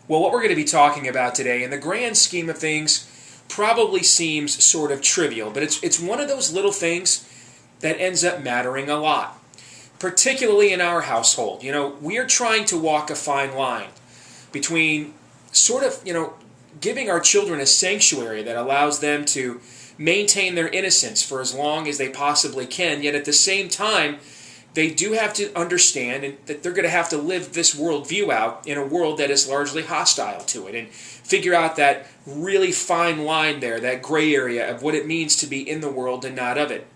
Well, what we're going to be talking about today, in the grand scheme of things, probably seems sort of trivial, but it's one of those little things that ends up mattering a lot, particularly in our household. You know, we are trying to walk a fine line between sort of, giving our children a sanctuary that allows them to maintain their innocence for as long as they possibly can, yet at the same time, they do have to understand that they're going to have to live this worldview out in a world that is largely hostile to it, and figure out that really fine line there, that gray area of what it means to be in the world and not of it.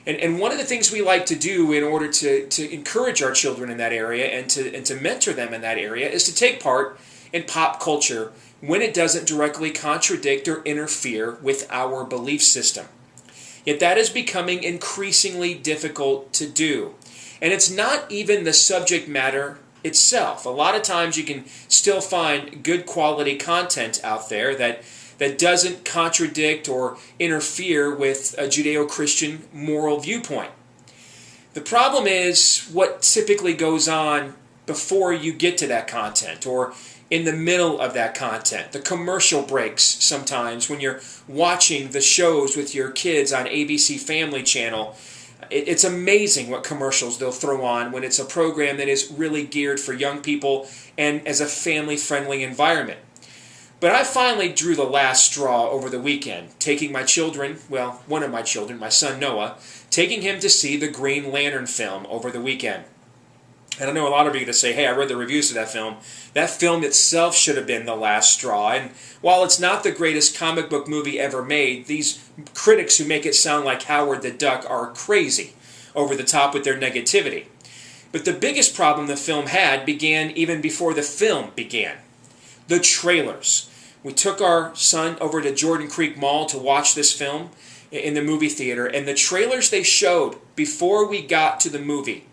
And one of the things we like to do in order to encourage our children in that area and to mentor them in that area is to take part in pop culture when it doesn't directly contradict or interfere with our belief system. Yet that is becoming increasingly difficult to do. And it's not even the subject matter itself. A lot of times you can still find good quality content out there that doesn't contradict or interfere with a Judeo-Christian moral viewpoint. The problem is what typically goes on before you get to that content, or in the middle of that content. The commercial breaks sometimes when you're watching the shows with your kids on ABC Family Channel. It's amazing what commercials they'll throw on when it's a program that is really geared for young people and as a family-friendly environment. But I finally drew the last straw over the weekend, taking my children, well, one of my children, my son Noah, taking him to see the Green Lantern film over the weekend. And I know a lot of you are going to say, hey, I read the reviews of that film. That film itself should have been the last straw. And while it's not the greatest comic book movie ever made, these critics who make it sound like Howard the Duck are crazy over the top with their negativity. But the biggest problem the film had began even before the film began. The trailers. We took our son over to Jordan Creek Mall to watch this film in the movie theater, and the trailers they showed before we got to the movie,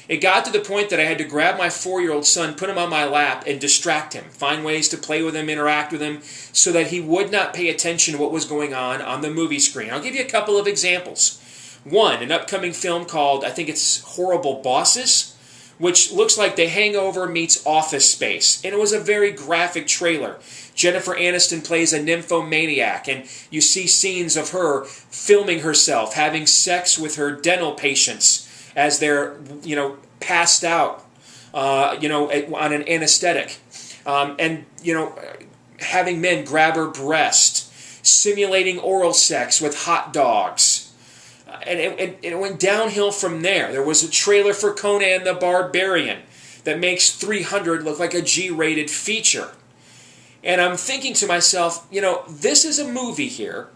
it got to the point that I had to grab my 4-year-old son, put him on my lap, and distract him, find ways to play with him, interact with him, so that he would not pay attention to what was going on the movie screen. I'll give you a couple of examples. One, an upcoming film called, I think it's Horrible Bosses, which looks like The Hangover meets Office Space. And it was a very graphic trailer. Jennifer Aniston plays a nymphomaniac, and you see scenes of her filming herself, having sex with her dental patients as they're, passed out, on an anesthetic. Having men grab her breast, simulating oral sex with hot dogs. And it went downhill from there. There was a trailer for Conan the Barbarian that makes 300 look like a G-rated feature. And I'm thinking to myself, this is a movie here.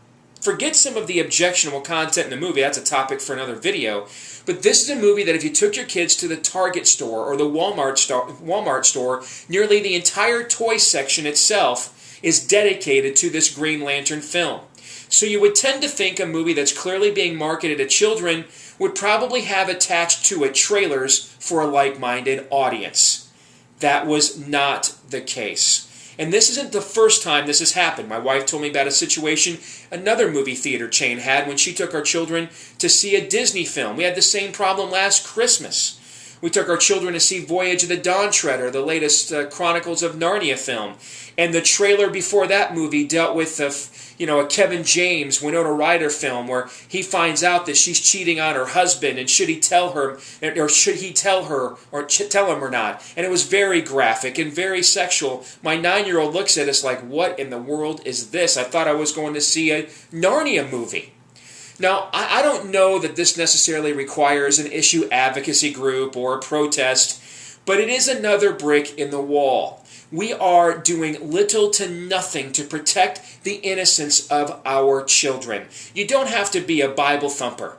Forget some of the objectionable content in the movie. That's a topic for another video. But this is a movie that if you took your kids to the Target store or the Walmart store, nearly the entire toy section itself is dedicated to this Green Lantern film. So you would tend to think a movie that's clearly being marketed to children would probably have attached to it trailers for a like-minded audience. That was not the case. And this isn't the first time this has happened. My wife told me about a situation another movie theater chain had when she took our children to see a Disney film. We had the same problem last Christmas. We took our children to see Voyage of the Dawn Treader, the latest Chronicles of Narnia film. And the trailer before that movie dealt with a Kevin James, Winona Ryder film where he finds out that she's cheating on her husband, and should he tell her, or should he tell her, or tell him or not. And it was very graphic and very sexual. My 9-year-old looks at us like, what in the world is this? I thought I was going to see a Narnia movie. Now, I don't know that this necessarily requires an issue advocacy group or a protest, but it is another brick in the wall. We are doing little to nothing to protect the innocence of our children. You don't have to be a Bible thumper,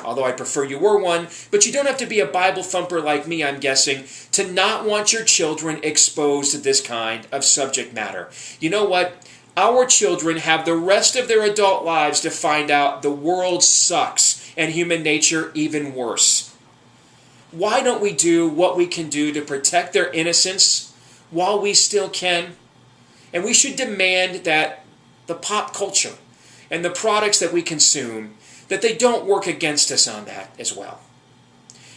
although I prefer you were one, but you don't have to be a Bible thumper like me, I'm guessing, to not want your children exposed to this kind of subject matter. You know what? Our children have the rest of their adult lives to find out the world sucks and human nature even worse. Why don't we do what we can do to protect their innocence while we still can? And we should demand that the pop culture and the products that we consume, that they don't work against us on that as well.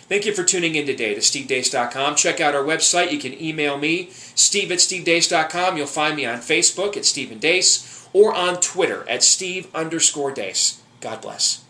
Thank you for tuning in today to stevedeace.com. Check out our website. You can email me, steve@stevedeace.com. You'll find me on Facebook at Stephen Deace or on Twitter at Steve_Deace. God bless.